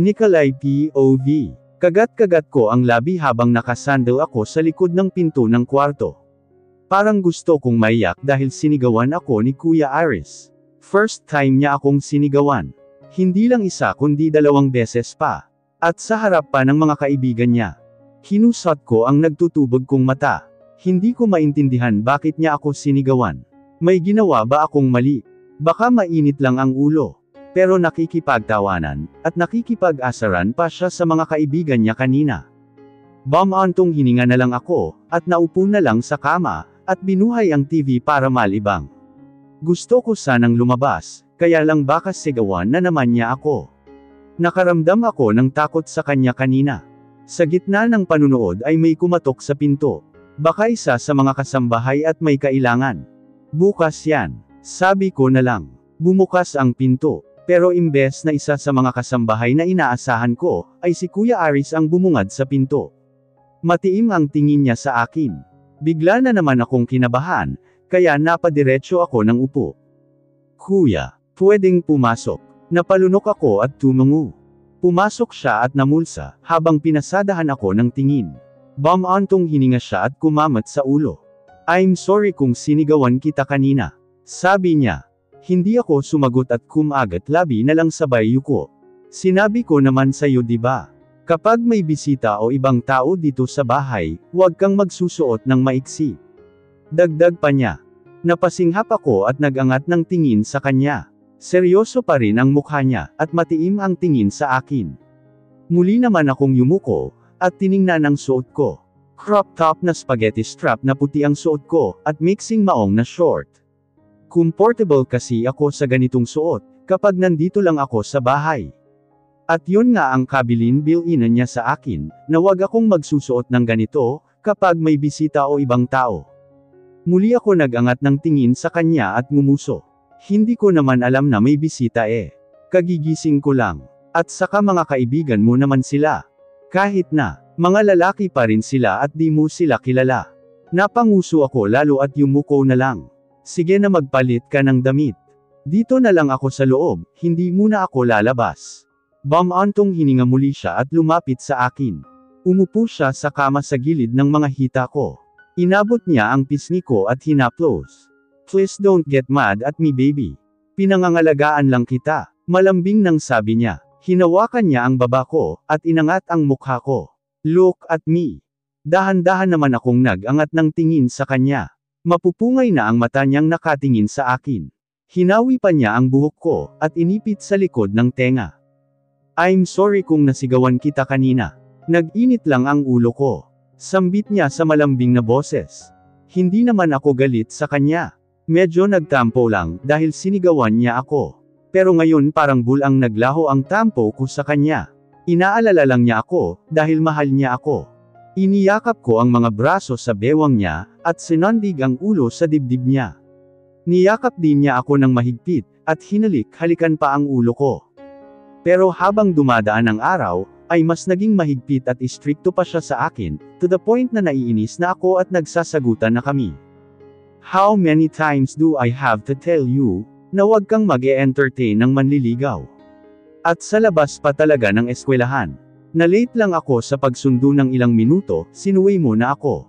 Nikolai POV. Kagat-kagat ko ang labi habang nakasandal ako sa likod ng pinto ng kwarto. Parang gusto kong maiyak dahil sinigawan ako ni Kuya Aris. First time niya akong sinigawan. Hindi lang isa kundi 2 beses pa. At sa harap pa ng mga kaibigan niya. Hinusat ko ang nagtutubog kong mata. Hindi ko maintindihan bakit niya ako sinigawan. May ginawa ba akong mali? Baka mainit lang ang ulo. Pero nakikipagtawanan, at nakikipag-asaran pa siya sa mga kaibigan niya kanina. Bumantong hininga na lang ako, at naupo na lang sa kama, at binuhay ang TV para malibang. Gusto ko sanang lumabas, kaya lang baka sigawan na naman niya ako. Nakaramdam ako ng takot sa kanya kanina. Sa gitna ng panunood ay may kumatok sa pinto. Baka isa sa mga kasambahay at may kailangan. Bukas yan, sabi ko na lang. Bumukas ang pinto. Pero imbes na isa sa mga kasambahay na inaasahan ko, ay si Kuya Aris ang bumungad sa pinto. Matiim ang tingin niya sa akin. Bigla na naman akong kinabahan, kaya napadiretso ako ng upo. Kuya, pwedeng pumasok. Napalunok ako at tumungo. Pumasok siya at namulsa, habang pinasadahan ako ng tingin. Bumantong hininga siya at kumamat sa ulo. I'm sorry kung sinigawan kita kanina. Sabi niya. Hindi ako sumagot at kumagat labi na lang sabay yuko. Sinabi ko naman sa'yo diba? Kapag may bisita o ibang tao dito sa bahay, huwag kang magsusuot ng maiksi. Dagdag pa niya. Napasinghap ako at nagangat ng tingin sa kanya. Seryoso pa rin ang mukha niya, at matiim ang tingin sa akin. Muli naman akong yumuko, at tiningnan ang suot ko. Crop top na spaghetti strap na puti ang suot ko, at mixing maong na short. Comfortable kasi ako sa ganitong suot, kapag nandito lang ako sa bahay. At yun nga ang kabilin-bilinan niya sa akin, na wag akong magsusuot ng ganito, kapag may bisita o ibang tao. Muli ako nagangat ng tingin sa kanya at ngumuso. Hindi ko naman alam na may bisita eh. Kagigising ko lang. At saka mga kaibigan mo naman sila. Kahit na, mga lalaki pa rin sila at di mo sila kilala. Napanguso ako lalo at yumuko na lang. Sige na magpalit ka ng damit. Dito na lang ako sa loob, hindi muna ako lalabas. Bumantong hininga muli siya at lumapit sa akin. Umupo siya sa kama sa gilid ng mga hita ko. Inabot niya ang pisngi ko at hinaplos. Please don't get mad at me baby. Pinangangalagaan lang kita. Malambing nang sabi niya. Hinawakan niya ang baba ko, at inangat ang mukha ko. Look at me. Dahan-dahan naman akong nagangat ng tingin sa kanya. Mapupungay na ang mata niyang nakatingin sa akin. Hinawi pa niya ang buhok ko, at inipit sa likod ng tenga. I'm sorry kung nasigawan kita kanina. Nag-init lang ang ulo ko. Sambit niya sa malambing na boses. Hindi naman ako galit sa kanya. Medyo nagtampo lang, dahil sinigawan niya ako. Pero ngayon parang bulang naglaho ang tampo ko sa kanya. Inaalala lang niya ako, dahil mahal niya ako. Iniyakap ko ang mga braso sa bewang niya, at sinandig ang ulo sa dibdib niya. Niyakap din niya ako ng mahigpit, at halikan pa ang ulo ko. Pero habang dumadaan ang araw, ay mas naging mahigpit at istrikto pa siya sa akin, to the point na naiinis na ako at nagsasagutan na kami. How many times do I have to tell you, na huwag kang mag-e-entertain ng manliligaw? At sa labas pa talaga ng eskwelahan. Na-late lang ako sa pagsundo ng ilang minuto, sinuwi mo na ako.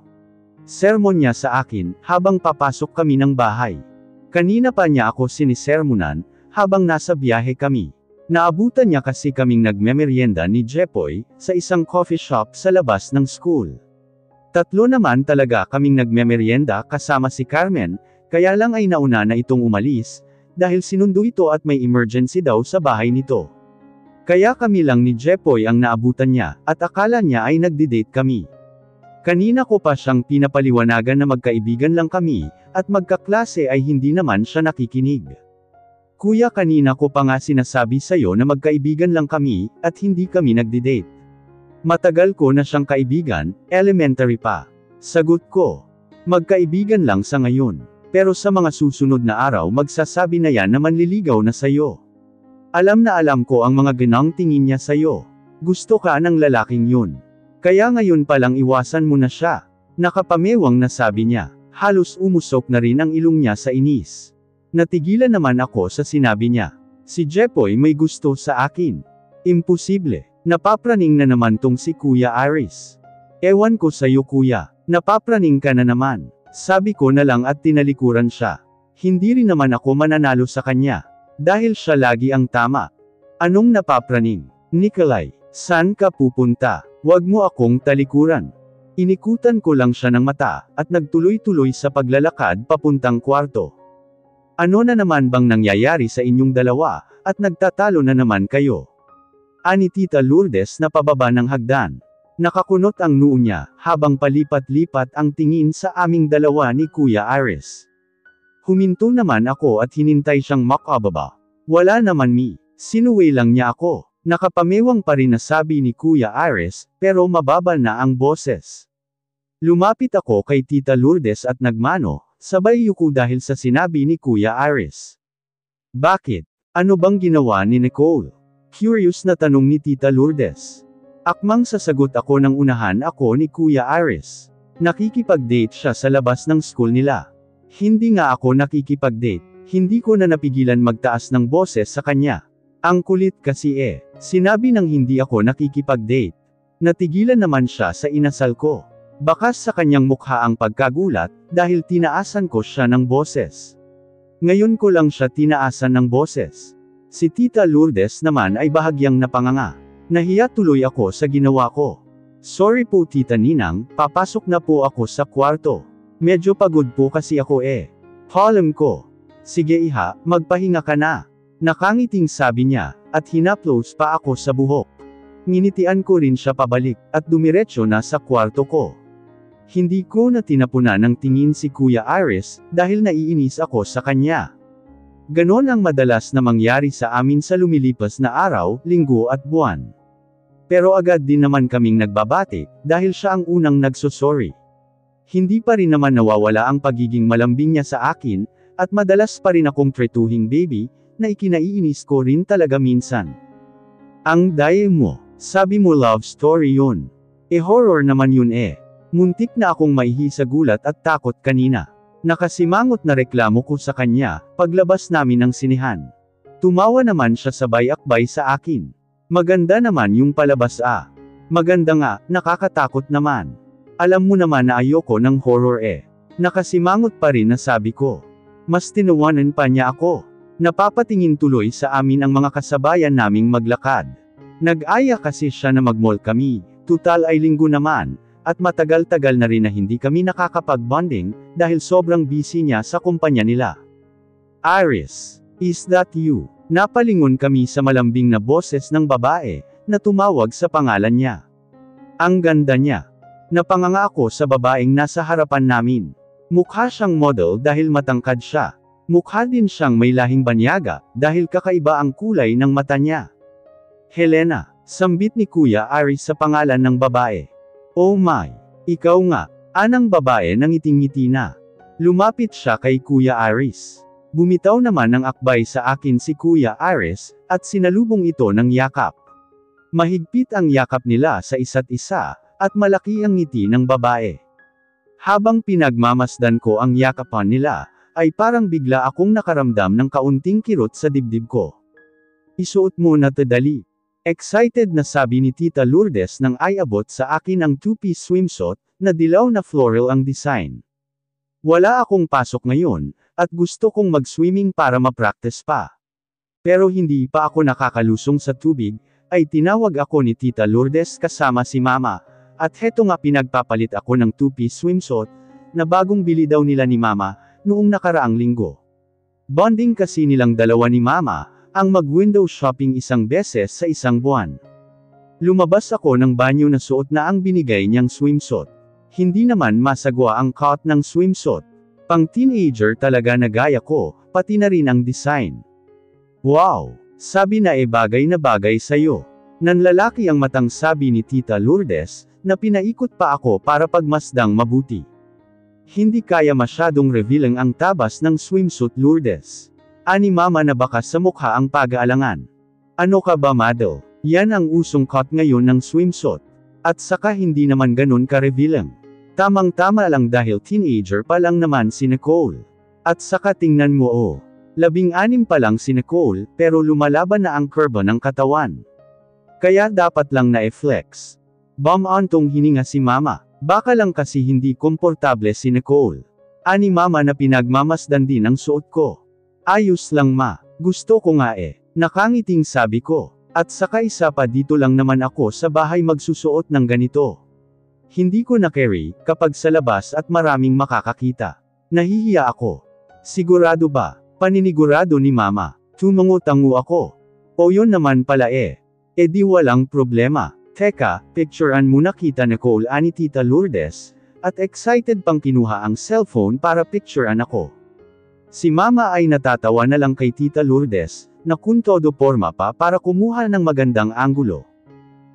Sermon niya sa akin, habang papasok kami ng bahay. Kanina pa niya ako sinisermonan, habang nasa biyahe kami. Naabutan niya kasi kaming nagmemeryenda ni Jepoy, sa isang coffee shop sa labas ng school. Tatlo naman talaga kaming nagmemeryenda kasama si Carmen, kaya lang ay nauna na itong umalis, dahil sinundo ito at may emergency daw sa bahay nito. Kaya kami lang ni Jepoy ang naabutan niya, at akala niya ay nagdi-date kami. Kanina ko pa siyang pinapaliwanagan na magkaibigan lang kami, at magkaklase ay hindi naman siya nakikinig. Kuya, kanina ko pa nga sinasabi sa'yo na magkaibigan lang kami, at hindi kami nagdi-date. Matagal ko na siyang kaibigan, elementary pa. Sagot ko. Magkaibigan lang sa ngayon. Pero sa mga susunod na araw magsasabi na yan na manliligaw na sa'yo. Alam na alam ko ang mga ganang tingin niya sa'yo. Gusto ka ng lalaking yun. Kaya ngayon palang iwasan mo na siya. Nakapamewang na sabi niya. Halos umusok na rin ang ilong niya sa inis. Natigilan naman ako sa sinabi niya. Si Jepoy may gusto sa akin. Imposible. Napapraning na naman tong si Kuya Aris. Ewan ko sa'yo kuya, napapraning ka na naman. Sabi ko na lang at tinalikuran siya. Hindi rin naman ako mananalo sa kanya. Dahil siya lagi ang tama. Anong napapraning? Nikolai, saan ka pupunta? Huwag mo akong talikuran. Inikutan ko lang siya ng mata, at nagtuloy-tuloy sa paglalakad papuntang kwarto. Ano na naman bang nangyayari sa inyong dalawa, at nagtatalo na naman kayo? Ani Tita Lourdes na pababa ng hagdan. Nakakunot ang noo niya, habang palipat-lipat ang tingin sa aming dalawa ni Kuya Aris. Huminto naman ako at hinintay siyang makababa. Wala naman sinuway lang niya ako. Nakapamewang pa rin na sabi ni Kuya Aris, pero mababa na ang boses. Lumapit ako kay Tita Lourdes at nagmano, sabay yuko dahil sa sinabi ni Kuya Aris. Bakit? Ano bang ginawa ni Nicole? Curious na tanong ni Tita Lourdes. Akmang sasagot ako nang unahan ako ni Kuya Aris. Nakikipag-date siya sa labas ng school nila. Hindi nga ako nakikipag-date, hindi ko na napigilan magtaas ng boses sa kanya. Ang kulit kasi sinabi nang hindi ako nakikipag-date. Natigilan naman siya sa inasal ko. Bakas sa kanyang mukha ang pagkagulat, dahil tinaasan ko siya ng boses. Ngayon ko lang siya tinaasan ng boses. Si Tita Lourdes naman ay bahagyang napanganga. Nahiya tuloy ako sa ginawa ko. Sorry po Tita Ninang, papasok na po ako sa kwarto. Medyo pagod po kasi ako Alam ko. Sige iha, magpahinga ka na. Nakangiting sabi niya, at hinaplos pa ako sa buhok. Nginitian ko rin siya pabalik, at dumiretso na sa kwarto ko. Hindi ko na tinapunan ng tingin si Kuya Aris, dahil naiinis ako sa kanya. Ganon ang madalas na mangyari sa amin sa lumilipas na araw, linggo at buwan. Pero agad din naman kaming nagbabati, dahil siya ang unang nagsosorry. Hindi pa rin naman nawawala ang pagiging malambing niya sa akin, at madalas pa rin akong tretuhing baby, na ikinaiinis ko rin talaga minsan. Ang daya mo, sabi mo love story yun. Horror naman yun Muntik na akong maihi sa gulat at takot kanina. Nakasimangot na reklamo ko sa kanya, paglabas namin ng sinihan. Tumawa naman siya sabay akbay sa akin. Maganda naman yung palabas Maganda nga, nakakatakot naman. Alam mo naman na ayoko ng horror Nakasimangot pa rin na sabi ko. Mas tinawanan pa niya ako. Napapatingin tuloy sa amin ang mga kasabayan naming maglakad. Nag-aya kasi siya na mag-mall kami, tutal ay linggo naman. At matagal-tagal na rin na hindi kami nakakapag-bonding, dahil sobrang busy niya sa kumpanya nila. Aris, is that you? Napalingon kami sa malambing na boses ng babae, na tumawag sa pangalan niya. Ang ganda niya. Napanganga ako sa babaeng nasa harapan namin. Mukha siyang model dahil matangkad siya. Mukha din siyang may lahing banyaga, dahil kakaiba ang kulay ng mata niya. Helena, sambit ni Kuya Aris sa pangalan ng babae. Oh my! Ikaw nga, anang babae nang ngiting-ngiti na. Lumapit siya kay Kuya Aris. Bumitaw naman ng akbay sa akin si Kuya Aris, at sinalubong ito ng yakap. Mahigpit ang yakap nila sa isa't isa, at malaki ang ngiti ng babae. Habang pinagmamasdan ko ang yakapan nila, ay parang bigla akong nakaramdam ng kaunting kirot sa dibdib ko. Isuot mo na to dali. Excited na sabi ni Tita Lourdes nang ayabot sa akin ang two-piece swimsuit, na dilaw na floral ang design. Wala akong pasok ngayon, at gusto kong mag-swimming para ma-practice pa. Pero hindi pa ako nakakalusong sa tubig, ay tinawag ako ni Tita Lourdes kasama si Mama, at heto nga pinagpapalit ako ng two-piece swimsuit, na bagong bili daw nila ni Mama, noong nakaraang linggo. Bonding kasi nilang dalawa ni Mama, ang mag-window shopping isang beses sa isang buwan. Lumabas ako ng banyo na suot na ang binigay niyang swimsuit. Hindi naman masagwa ang cut ng swimsuit. Pang teenager talaga na gaya ko, pati na rin ang design. Wow! Sabi na bagay na bagay sa'yo. Nanlalaki ang matang sabi ni Tita Lourdes, na pinaikot pa ako para pagmasdang mabuti. Hindi kaya masyadong revealing ang tabas ng swimsuit Lourdes. Ani Mama na baka sa mukha ang pag-aalangan. Ano ka ba model? Yan ang usong cut ngayon ng swimsuit. At saka hindi naman ganun ka-revealing. Tamang-tama lang dahil teenager pa lang naman si Nicole. At saka tingnan mo 16 pa lang si Nicole, pero lumalaban na ang kurba ng katawan. Kaya dapat lang na-flex. Bumantong hininga si Mama. Baka lang kasi hindi komportable si Nicole. Ani Mama na pinagmamasdan din ang suot ko. Ayos lang ma, gusto ko nga eh. Nakangiting sabi ko. At saka isa pa dito lang naman ako sa bahay magsusuot ng ganito. Hindi ko na-carry kapag sa labas at maraming makakakita. Nahihiya ako. Sigurado ba? Paninigurado ni Mama. Tumango-tango ako. O yun naman pala eh. E di walang problema. Teka, picturean muna kita Nicole ani Tita Lourdes, at excited pang kinuha ang cellphone para picturean ako. Si Mama ay natatawa na lang kay Tita Lourdes, na kung todo porma pa para kumuha ng magandang anggulo.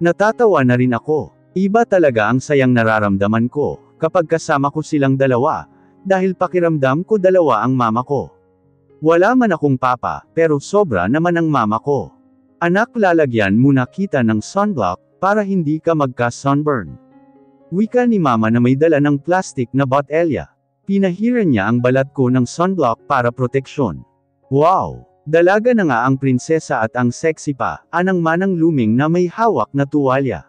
Natatawa na rin ako. Iba talaga ang sayang nararamdaman ko, kapag kasama ko silang dalawa, dahil pakiramdam ko dalawa ang mama ko. Wala man akong papa, pero sobra naman ang mama ko. Anak, lalagyan muna kita ng sunblock, para hindi ka magka-sunburn. Wika ni Mama na may dala ng plastic na botelya. Pinahiran niya ang balat ko ng sunblock para proteksyon. Wow! Dalaga na nga ang prinsesa at ang sexy pa, anang Manang Luming na may hawak na tuwalya.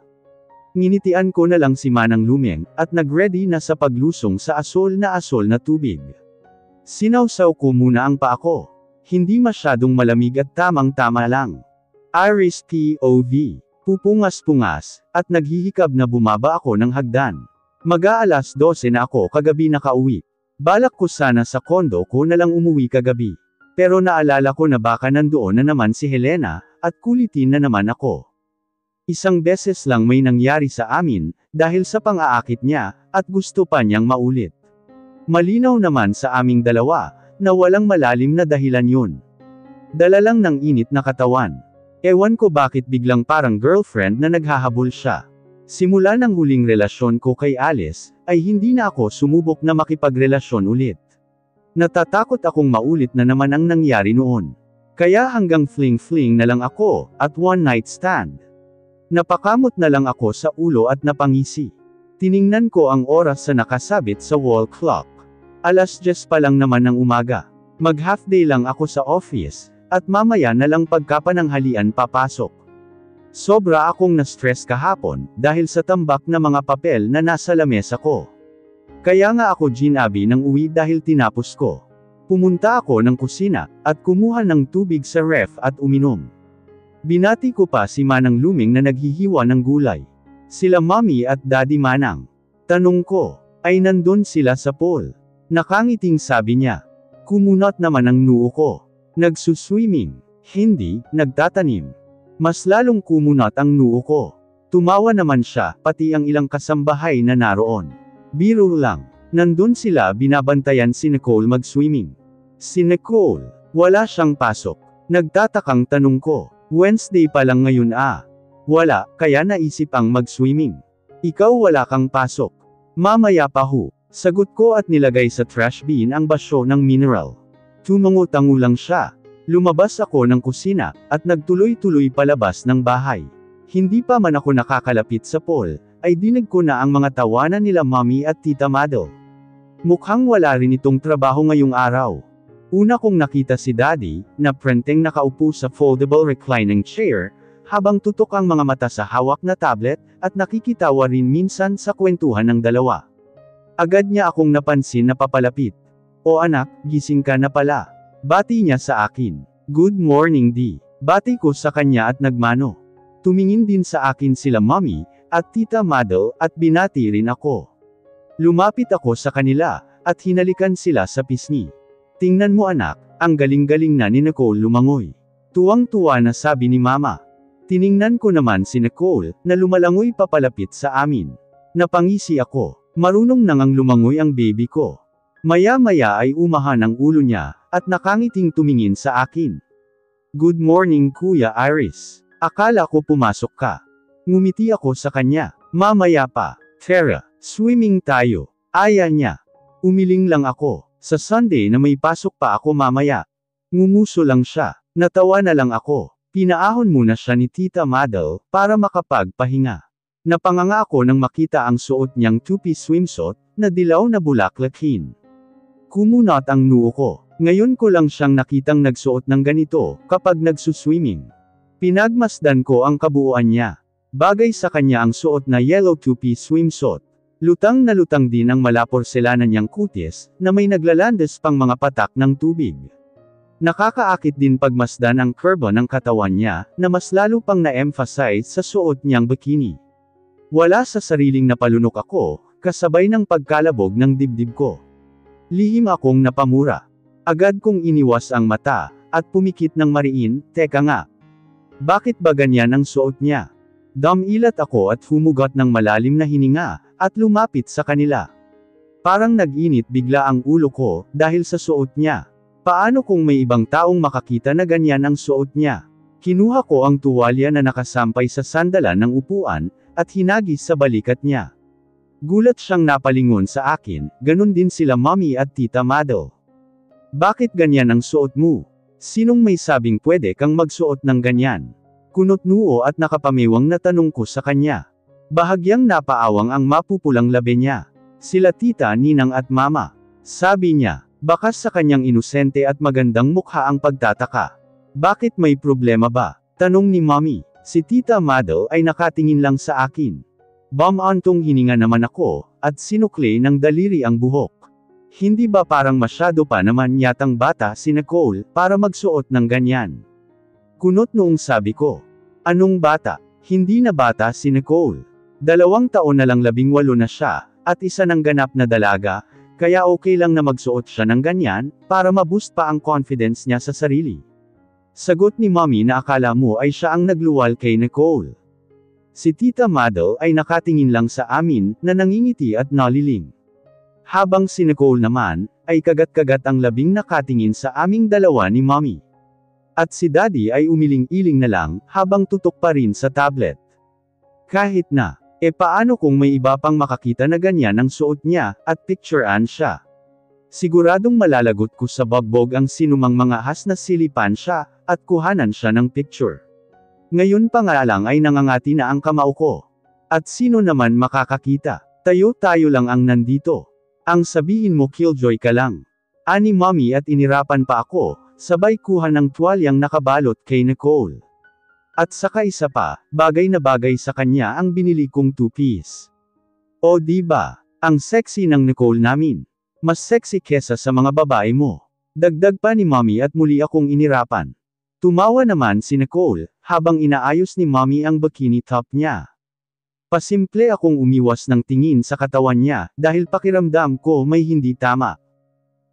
Nginitian ko na lang si Manang Luming, at nagready na sa paglusong sa asol na tubig. Sinawsaw ko muna ang paa ko. Hindi masyadong malamig at tamang-tama lang. Iris POV. Pupungas-pungas, at naghihikab na bumaba ako ng hagdan. Mag-aalas 12 na ako kagabi nakauwi. Balak ko sana sa kondo ko na lang umuwi kagabi. Pero naalala ko na baka nandoon na naman si Helena, at kulitin na naman ako. Isang beses lang may nangyari sa amin, dahil sa pang-aakit niya, at gusto pa niyang maulit. Malinaw naman sa aming dalawa, na walang malalim na dahilan yun. Dala lang ng init na katawan. Ewan ko bakit biglang parang girlfriend na naghahabol siya. Simula ng huling relasyon ko kay Alice, ay hindi na ako sumubok na makipagrelasyon ulit. Natatakot akong maulit na naman ang nangyari noon. Kaya hanggang fling-fling na lang ako, at one night stand. Napakamot na lang ako sa ulo at napangisi. Tiningnan ko ang oras sa nakasabit sa wall clock. Alas 10 pa lang naman ng umaga. Mag-half day lang ako sa office, at mamaya na lang pagkapananghalian papasok. Sobra akong na-stress kahapon, dahil sa tambak na mga papel na nasa lamesa ko. Kaya nga ako ginabi ng uwi dahil tinapos ko. Pumunta ako ng kusina, at kumuha ng tubig sa ref at uminom. Binati ko pa si Manang Luming na naghihiwa ng gulay. Sila Mommy at Daddy Manang. Tanong ko, ay nandun sila sa pool? Nakangiting sabi niya. Kumunot naman ang noo ko. Nagsuswimming. Hindi, nagtatanim. Mas lalong kumunot ang noo ko. Tumawa naman siya, pati ang ilang kasambahay na naroon. Biro lang. Nandun sila binabantayan si Nicole mag-swimming. Si Nicole, wala siyang pasok. Nagtatakang tanong ko, Wednesday pa lang ngayon ah. Wala, kaya naisip ang mag-swimming. Ikaw wala kang pasok. Mamaya pa ho. Sagot ko at nilagay sa trash bin ang basyo ng mineral. Tumango-tango lang siya. Lumabas ako ng kusina, at nagtuloy-tuloy palabas ng bahay. Hindi pa man ako nakakalapit sa pool, ay dinig ko na ang mga tawanan nila Mommy at Tita Madel. Mukhang wala rin itong trabaho ngayong araw. Una kong nakita si Daddy, na prenteng nakaupo sa foldable reclining chair, habang tutok ang mga mata sa hawak na tablet, at nakikitawa rin minsan sa kwentuhan ng dalawa. Agad niya akong napansin na papalapit. O anak, gising ka na pala. Bati niya sa akin. Good morning D. Bati ko sa kanya at nagmano. Tumingin din sa akin sila Mommy, at Tita Madel, at binati rin ako. Lumapit ako sa kanila, at hinalikan sila sa pisngi. Tingnan mo anak, ang galing-galing na ni Nicole lumangoy. Tuwang-tuwa na sabi ni Mama. Tiningnan ko naman si Nicole, na lumalangoy papalapit sa amin. Napangisi ako. Marunong nang lumangoy ang baby ko. Maya-maya ay umahan ang ulo niya, at nakangiting tumingin sa akin. Good morning Kuya Iris. Akala ko pumasok ka. Ngumiti ako sa kanya. Mamaya pa. Tara, swimming tayo. Aya niya. Umiling lang ako. Sa Sunday na may pasok pa ako mamaya. Ngumuso lang siya. Natawa na lang ako. Pinaahon muna siya ni Tita Madel, para makapagpahinga. Napanganga ako nang makita ang suot niyang two-piece swimsuit, na dilaw na bulaklakin. Kumunot ang noo ko. Ngayon ko lang siyang nakitang nagsuot ng ganito, kapag nagsuswimming. Pinagmasdan ko ang kabuuan niya. Bagay sa kanya ang suot na yellow two-piece swimsuit. Lutang na lutang din ang malaporselanan niyang kutis, na may naglalandas pang mga patak ng tubig. Nakakaakit din pagmasdan ang kurbo ng katawan niya, na mas lalo pang na-emphasize sa suot niyang bikini. Wala sa sariling napalunok ako, kasabay ng pagkalabog ng dibdib ko. Lihim akong napamura. Agad kong iniwas ang mata, at pumikit ng mariin, teka nga. Bakit ba ganyan ang suot niya? Dumilat ako at humugot ng malalim na hininga, at lumapit sa kanila. Parang nag-init bigla ang ulo ko, dahil sa suot niya. Paano kung may ibang taong makakita na ganyan ang suot niya? Kinuha ko ang tuwalya na nakasampay sa sandalan ng upuan, at hinagis sa balikat niya. Gulat siyang napalingon sa akin, ganun din sila Mommy at Tita Mado. Bakit ganyan ang suot mo? Sinong may sabing pwede kang magsuot ng ganyan? Kunot-noo at nakapamewang na tanong ko sa kanya. Bahagyang napaawang ang mapupulang labi niya. Sila tita, ninang at mama. Sabi niya, bakas sa kanyang inosente at magandang mukha ang pagtataka. Bakit may problema ba? Tanong ni Mommy. Si Tita Mado ay nakatingin lang sa akin. Bumantong hininga naman ako, at sinukli ng daliri ang buhok. Hindi ba parang masyado pa naman yatang bata si Nicole, para magsuot ng ganyan? Kunot noong sabi ko. Anong bata? Hindi na bata si Nicole. 2 taon na lang 18 na siya, at isa ng ganap na dalaga, kaya okay lang na magsuot siya ng ganyan, para maboost pa ang confidence niya sa sarili. Sagot ni Mommy na akala mo ay siya ang nagluwal kay Nicole. Si Tita Mado ay nakatingin lang sa amin, na nangingiti at naliling. Habang si Nicole naman, ay kagat-kagat ang labing nakatingin sa aming dalawa ni Mommy. At si Daddy ay umiling-iling na lang, habang tutok pa rin sa tablet. Kahit na, paano kung may iba pang makakita na ganyan ang suot niya, at picturean siya? Siguradong malalagot ko sa bagbog ang sinumang mga has na silipan siya, at kuhanan siya ng picture. Ngayon pa nga lang ay nangangati na ang kamao ko. At sino naman makakakita? Tayo-tayo lang ang nandito. Ang sabihin mo killjoy ka lang. Ani Mommy at inirapan pa ako, sabay kuha ng tuwalyang nakabalot kay Nicole. At saka isa pa, bagay na bagay sa kanya ang binili kong two-piece. O diba, ang sexy ng Nicole namin. Mas sexy kesa sa mga babae mo. Dagdag pa ni Mommy at muli akong inirapan. Tumawa naman si Nicole, habang inaayos ni Mommy ang bikini top niya. Pasimple akong umiwas ng tingin sa katawan niya, dahil pakiramdam ko may hindi tama.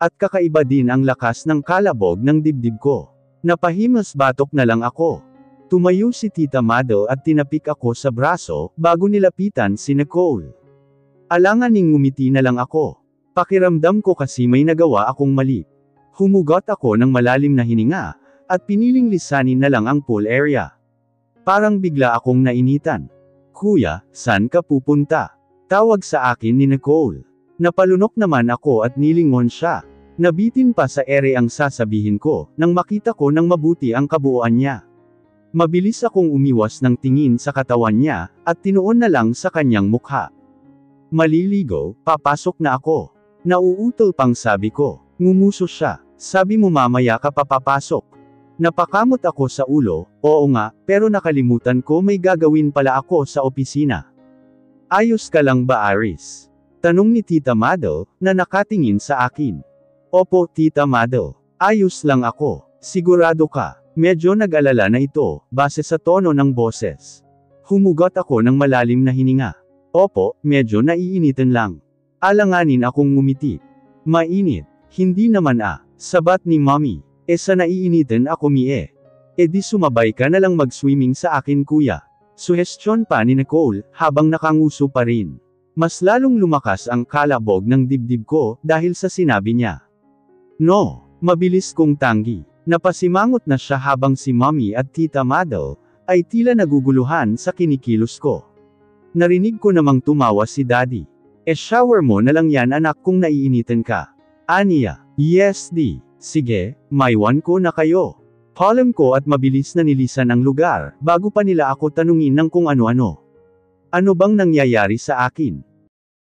At kakaiba din ang lakas ng kalabog ng dibdib ko. Napahimas batok na lang ako. Tumayo si Tita Mado at tinapik ako sa braso, bago nilapitan si Nicole. Alanganing ngumiti na lang ako. Pakiramdam ko kasi may nagawa akong mali. Humugot ako ng malalim na hininga, at piniling lisanin na lang ang pool area. Parang bigla akong nainitan. Kuya, saan ka pupunta? Tawag sa akin ni Nicole. Napalunok naman ako at nilingon siya. Nabitin pa sa ere ang sasabihin ko, nang makita ko ng mabuti ang kabuuan niya. Mabilis akong umiwas ng tingin sa katawan niya, at tinuon na lang sa kanyang mukha. Maliligo, papasok na ako. Nauutol pang sabi ko. Ngumuso siya. Sabi mo mamaya ka papapasok. Napakamot ako sa ulo, oo nga, pero nakalimutan ko may gagawin pala ako sa opisina. Ayos ka lang ba Aris? Tanong ni Tita Mado, na nakatingin sa akin. Opo, Tita Mado. Ayos lang ako. Sigurado ka? Medyo nag-alala na ito, base sa tono ng boses. Humugot ako ng malalim na hininga. Opo, medyo naiinitan lang. Alanganin akong ngumiti. Mainit. Hindi naman sabat ni Mommy. Sa naiinitan ako di sumabay ka na lang mag-swimming sa akin kuya. Suhestyon pa ni Nicole, habang nakanguso pa rin. Mas lalong lumakas ang kalabog ng dibdib ko, dahil sa sinabi niya. No, mabilis kong tanggi. Napasimangot na siya habang si Mommy at Tita Mado, ay tila naguguluhan sa kinikilos ko. Narinig ko namang tumawa si Daddy. Shower mo na lang yan anak kung naiinitan ka. Aniya, yes di, sige, maiwan ko na kayo. Palem ko at mabilis na nilisan ang lugar, bago pa nila ako tanungin ng kung ano-ano. Ano bang nangyayari sa akin?